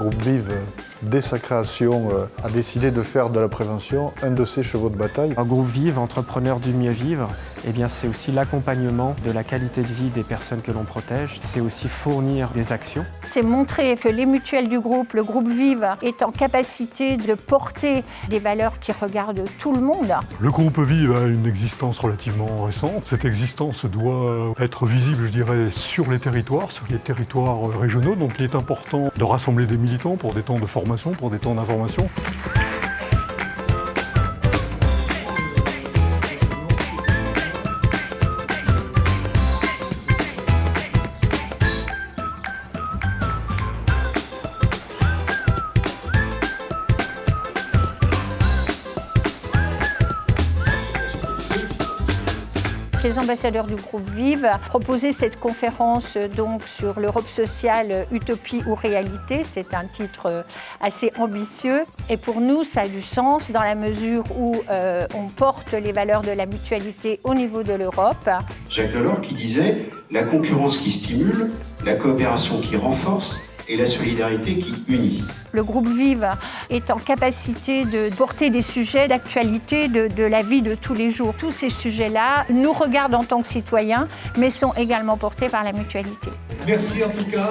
groupe Vive, dès sa création, a décidé de faire de la prévention un de ses chevaux de bataille. Un groupe Vive, entrepreneur du mieux vivre, c'est aussi l'accompagnement de la qualité de vie des personnes que l'on protège. C'est aussi fournir des actions. C'est montrer que les mutuelles du groupe, le groupe Vive, est en capacité de porter des valeurs qui regardent tout le monde. Le groupe Vive a une existence relativement récente. Cette existence doit être visible, je dirais, sur les territoires régionaux. Donc il est important de rassembler des militants pour des temps de formation, pour des temps d'information. Les ambassadeurs du groupe Vive proposaient cette conférence donc sur l'Europe sociale, utopie ou réalité. C'est un titre assez ambitieux et pour nous ça a du sens dans la mesure où on porte les valeurs de la mutualité au niveau de l'Europe. Jacques Delors qui disait « La concurrence qui stimule, la coopération qui renforce et la solidarité qui unit ». Le groupe Vive est en capacité de porter des sujets d'actualité de la vie de tous les jours. Tous ces sujets-là nous regardent en tant que citoyens, mais sont également portés par la mutualité. Merci en tout cas.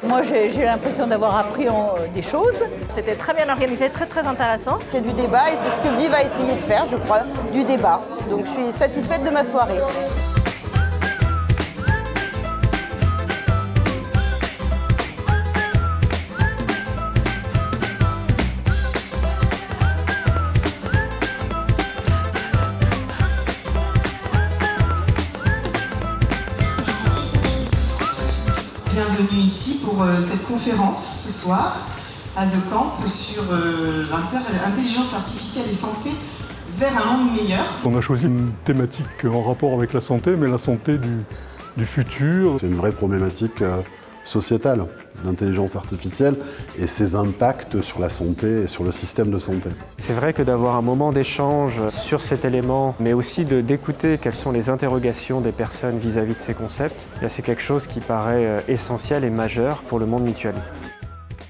Moi, j'ai l'impression d'avoir appris des choses. C'était très bien organisé, très intéressant. Il y a du débat et c'est ce que Vive a essayé de faire, je crois, du débat. Donc je suis satisfaite de ma soirée. Bienvenue ici pour cette conférence ce soir à The Camp sur l'intelligence artificielle et santé vers un monde meilleur. On a choisi une thématique en rapport avec la santé, mais la santé du futur. C'est une vraie problématique sociétale, l'intelligence artificielle et ses impacts sur la santé et sur le système de santé. C'est vrai que d'avoir un moment d'échange sur cet élément, mais aussi d'écouter quelles sont les interrogations des personnes vis-à-vis de ces concepts, c'est quelque chose qui paraît essentiel et majeur pour le monde mutualiste.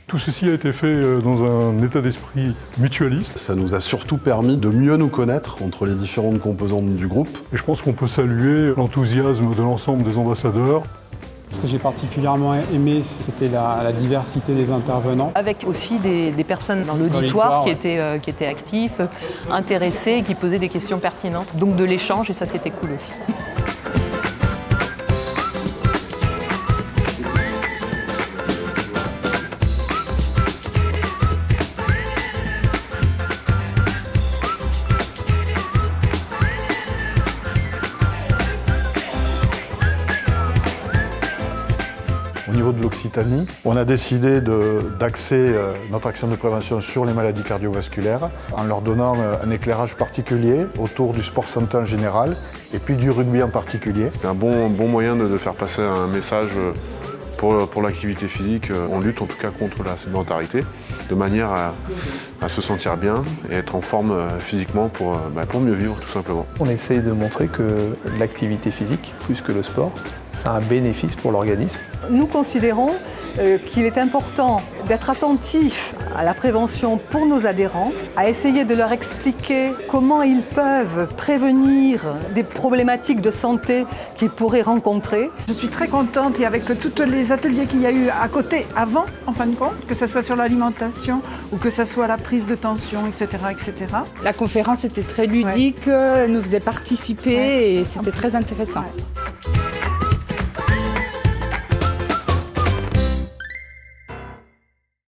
Tout ceci a été fait dans un état d'esprit mutualiste. Ça nous a surtout permis de mieux nous connaître entre les différentes composantes du groupe. Et je pense qu'on peut saluer l'enthousiasme de l'ensemble des ambassadeurs. Ce que j'ai particulièrement aimé, c'était la diversité des intervenants. Avec aussi des personnes dans l'auditoire qui étaient actifs, intéressés et qui posaient des questions pertinentes. Donc de l'échange et ça c'était cool aussi. Au niveau de l'Occitanie, on a décidé d'axer notre action de prévention sur les maladies cardiovasculaires en leur donnant un éclairage particulier autour du sport santé en général et puis du rugby en particulier. C'est un bon moyen de faire passer un message pour l'activité physique. On lutte en tout cas contre la sédentarité de manière à se sentir bien et être en forme physiquement pour mieux vivre tout simplement. On essaye de montrer que l'activité physique, plus que le sport, c'est un bénéfice pour l'organisme. Nous considérons qu'il est important d'être attentif à la prévention pour nos adhérents, à essayer de leur expliquer comment ils peuvent prévenir des problématiques de santé qu'ils pourraient rencontrer. Je suis très contente et avec tous les ateliers qu'il y a eu à côté, avant, en fin de compte, que ce soit sur l'alimentation ou que ce soit la prise de tension, etc., etc. La conférence était très ludique, elle nous faisait participer et c'était très intéressant. Ouais.